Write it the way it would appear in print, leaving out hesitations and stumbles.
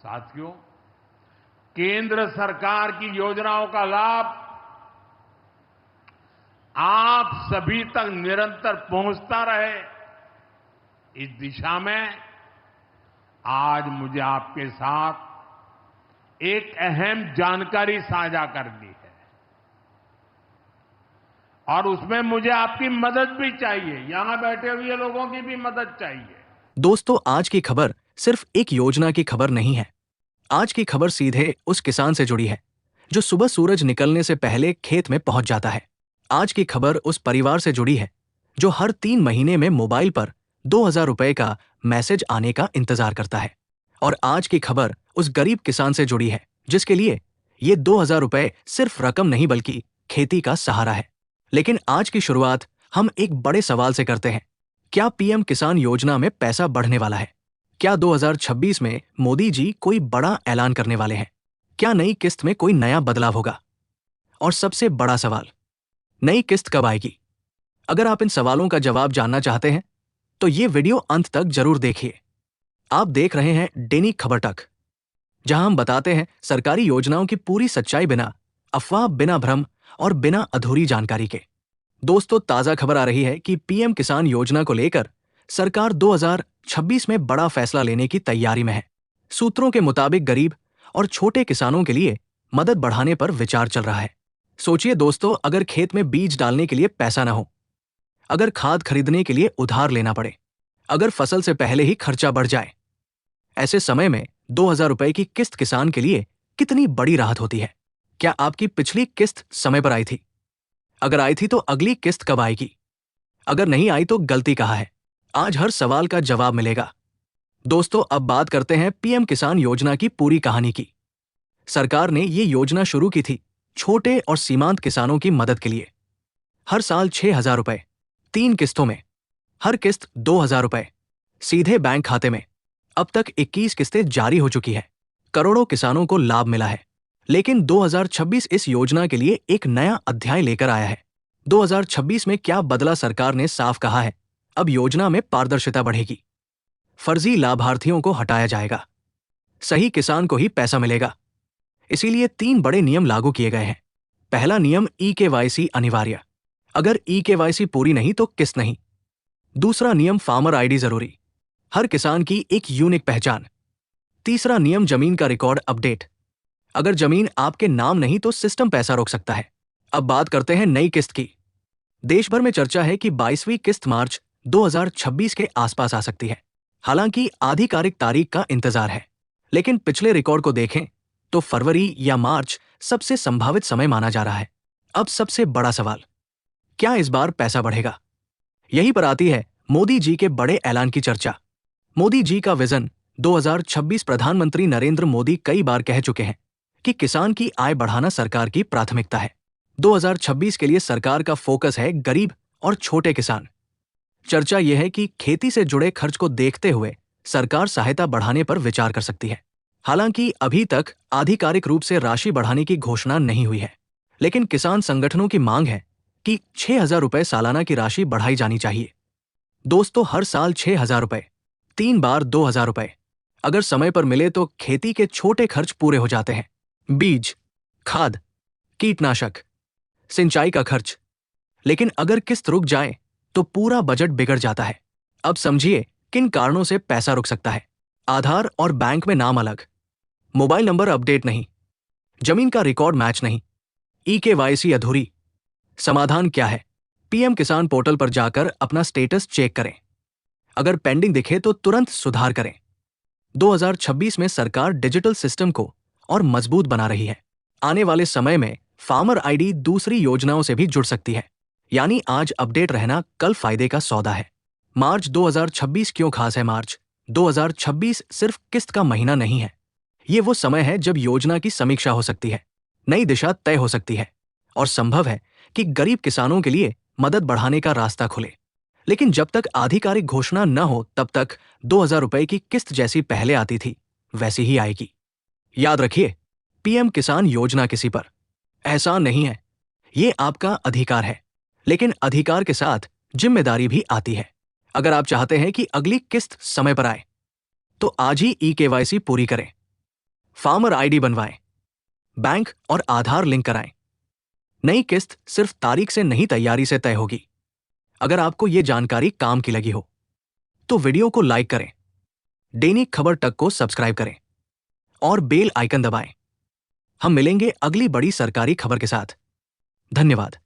साथियों, केंद्र सरकार की योजनाओं का लाभ आप सभी तक निरंतर पहुंचता रहे, इस दिशा में आज मुझे आपके साथ एक अहम जानकारी साझा करनी है और उसमें मुझे आपकी मदद भी चाहिए। यहां बैठे हुए लोगों की भी मदद चाहिए। दोस्तों, आज की खबर सिर्फ एक योजना की खबर नहीं है। आज की खबर सीधे उस किसान से जुड़ी है जो सुबह सूरज निकलने से पहले खेत में पहुंच जाता है। आज की खबर उस परिवार से जुड़ी है जो हर 3 महीने में मोबाइल पर 2,000 रुपए का मैसेज आने का इंतजार करता है। और आज की खबर उस गरीब किसान से जुड़ी है जिसके लिए ये 2,000 रुपए सिर्फ रकम नहीं बल्कि खेती का सहारा है। लेकिन आज की शुरुआत हम एक बड़े सवाल से करते हैं। क्या पीएम किसान योजना में पैसा बढ़ने वाला है? क्या 2026 में मोदी जी कोई बड़ा ऐलान करने वाले हैं? क्या नई किस्त में कोई नया बदलाव होगा? और सबसे बड़ा सवाल, नई किस्त कब आएगी? अगर आप इन सवालों का जवाब जानना चाहते हैं तो ये वीडियो अंत तक जरूर देखिए। आप देख रहे हैं दैनिक खबर तक, जहां हम बताते हैं सरकारी योजनाओं की पूरी सच्चाई बिना अफवाह, बिना भ्रम और बिना अधूरी जानकारी के। दोस्तों, ताजा खबर आ रही है कि पीएम किसान योजना को लेकर सरकार 2026 में बड़ा फैसला लेने की तैयारी में है। सूत्रों के मुताबिक गरीब और छोटे किसानों के लिए मदद बढ़ाने पर विचार चल रहा है। सोचिए दोस्तों, अगर खेत में बीज डालने के लिए पैसा न हो, अगर खाद खरीदने के लिए उधार लेना पड़े, अगर फसल से पहले ही खर्चा बढ़ जाए, ऐसे समय में 2,000 रुपए की किस्त किसान के लिए कितनी बड़ी राहत होती है। क्या आपकी पिछली किस्त समय पर आई थी? अगर आई थी तो अगली किस्त कब आएगी? अगर नहीं आई तो गलती कहाँ है? आज हर सवाल का जवाब मिलेगा। दोस्तों, अब बात करते हैं पीएम किसान योजना की पूरी कहानी की। सरकार ने ये योजना शुरू की थी छोटे और सीमांत किसानों की मदद के लिए। हर साल 6,000 रुपए, 3 किस्तों में, हर किस्त 2,000 रुपए, सीधे बैंक खाते में। अब तक 21 किस्तें जारी हो चुकी है। करोड़ों किसानों को लाभ मिला है। लेकिन 2026 इस योजना के लिए एक नया अध्याय लेकर आया है। 2026 में क्या बदला? सरकार ने साफ कहा है, अब योजना में पारदर्शिता बढ़ेगी। फर्जी लाभार्थियों को हटाया जाएगा, सही किसान को ही पैसा मिलेगा। इसीलिए 3 बड़े नियम लागू किए गए हैं। पहला नियम, ई-केवाईसी अनिवार्य। अगर ई-केवाईसी पूरी नहीं तो किस्त नहीं। दूसरा नियम, फार्मर आईडी जरूरी, हर किसान की एक यूनिक पहचान। तीसरा नियम, जमीन का रिकॉर्ड अपडेट। अगर जमीन आपके नाम नहीं तो सिस्टम पैसा रोक सकता है। अब बात करते हैं नई किस्त की। देश भर में चर्चा है कि 22वीं किस्त मार्च 2026 के आसपास आ सकती है। हालांकि आधिकारिक तारीख का इंतजार है, लेकिन पिछले रिकॉर्ड को देखें तो फरवरी या मार्च सबसे संभावित समय माना जा रहा है। अब सबसे बड़ा सवाल, क्या इस बार पैसा बढ़ेगा? यहीं पर आती है मोदी जी के बड़े ऐलान की चर्चा। मोदी जी का विजन 2026। प्रधानमंत्री नरेंद्र मोदी कई बार कह चुके हैं कि किसान की आय बढ़ाना सरकार की प्राथमिकता है। 2026 के लिए सरकार का फोकस है गरीब और छोटे किसान। चर्चा यह है कि खेती से जुड़े खर्च को देखते हुए सरकार सहायता बढ़ाने पर विचार कर सकती है। हालांकि अभी तक आधिकारिक रूप से राशि बढ़ाने की घोषणा नहीं हुई है, लेकिन किसान संगठनों की मांग है कि 6,000 रुपए सालाना की राशि बढ़ाई जानी चाहिए। दोस्तों, हर साल 6,000 रुपए, 3 बार 2,000 रुपए। अगर समय पर मिले तो खेती के छोटे खर्च पूरे हो जाते हैं। बीज, खाद, कीटनाशक, सिंचाई का खर्च। लेकिन अगर किस्त रुक जाए तो पूरा बजट बिगड़ जाता है। अब समझिए किन कारणों से पैसा रुक सकता है। आधार और बैंक में नाम अलग, मोबाइल नंबर अपडेट नहीं, जमीन का रिकॉर्ड मैच नहीं, ई-केवाईसी अधूरी। समाधान क्या है? पीएम किसान पोर्टल पर जाकर अपना स्टेटस चेक करें। अगर पेंडिंग दिखे तो तुरंत सुधार करें। 2026 में सरकार डिजिटल सिस्टम को और मजबूत बना रही है। आने वाले समय में फार्मर आईडी दूसरी योजनाओं से भी जुड़ सकती है। यानी आज अपडेट रहना कल फायदे का सौदा है। मार्च 2026 क्यों खास है? मार्च 2026 सिर्फ किस्त का महीना नहीं है। ये वो समय है जब योजना की समीक्षा हो सकती है, नई दिशा तय हो सकती है और संभव है कि गरीब किसानों के लिए मदद बढ़ाने का रास्ता खुले। लेकिन जब तक आधिकारिक घोषणा न हो तब तक 2,000 रुपए की किस्त जैसी पहले आती थी वैसी ही आएगी। याद रखिए, पीएम किसान योजना किसी पर एहसान नहीं है, ये आपका अधिकार है। लेकिन अधिकार के साथ जिम्मेदारी भी आती है। अगर आप चाहते हैं कि अगली किस्त समय पर आए तो आज ही ई-केवाईसी पूरी करें, फार्मर आईडी बनवाएं, बैंक और आधार लिंक कराएं। नई किस्त सिर्फ तारीख से नहीं, तैयारी से तय होगी। अगर आपको ये जानकारी काम की लगी हो तो वीडियो को लाइक करें, दैनिक खबर तक को सब्सक्राइब करें और बेल आइकन दबाएं। हम मिलेंगे अगली बड़ी सरकारी खबर के साथ। धन्यवाद।